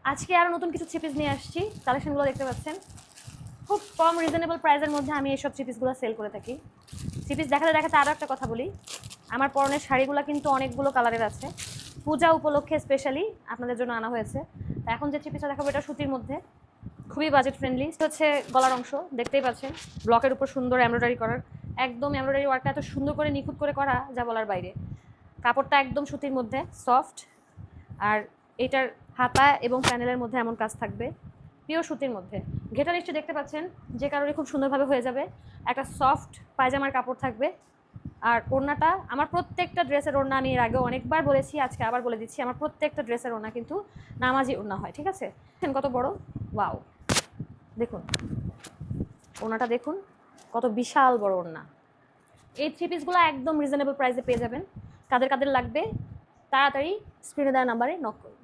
আজকে আরও নতুন কিছু থ্রি পিস নিয়ে আসছি, কালেকশনগুলো দেখতে পাচ্ছেন। খুব কম রিজনেবল প্রাইসের মধ্যে আমি এইসব থ্রি পিসগুলো সেল করে থাকি। থ্রি পিস দেখাতে দেখাতে আরও একটা কথা বলি, আমার পরনের শাড়িগুলো কিন্তু অনেকগুলো কালারের আছে, পূজা উপলক্ষে স্পেশালি আপনাদের জন্য আনা হয়েছে। এখন যে থ্রি পিসটা দেখাবো এটা সুতির মধ্যে, খুবই বাজেট ফ্রেন্ডলি। হচ্ছে গলার অংশ দেখতেই পাচ্ছেন, ব্লকের উপর সুন্দর এমব্রয়ডারি করার, একদম এমব্রয়ডারি ওয়ার্কটা এত সুন্দর করে নিখুঁত করে করা যা বলার বাইরে। কাপড়টা একদম সুতির মধ্যে সফট, আর এটার হাতা এবং প্যানেলের মধ্যে এমন কাজ থাকবে, পিওর সুতির মধ্যে। ঘেটা নিশ্চয়ই দেখতে পাচ্ছেন, যে কারণে খুব সুন্দরভাবে হয়ে যাবে। একটা সফট পায়জামার কাপড় থাকবে, আর ওড়নাটা আমার প্রত্যেকটা ড্রেসের ওড়না আমি এর আগেও অনেকবার বলেছি, আজকে আবার বলে দিচ্ছি, আমার প্রত্যেকটা ড্রেসের ওড়না কিন্তু নামাজি ওড়না হয়, ঠিক আছে? কত বড়, ওয়াও! দেখুন ওড়নাটা, দেখুন কত বিশাল বড় ওড়না। এই থ্রি পিসগুলো একদম রিজনেবল প্রাইসে পেয়ে যাবেন। কাদের কাদের লাগবে তাড়াতাড়ি স্ক্রিনে দেওয়া নাম্বারে নক করুন।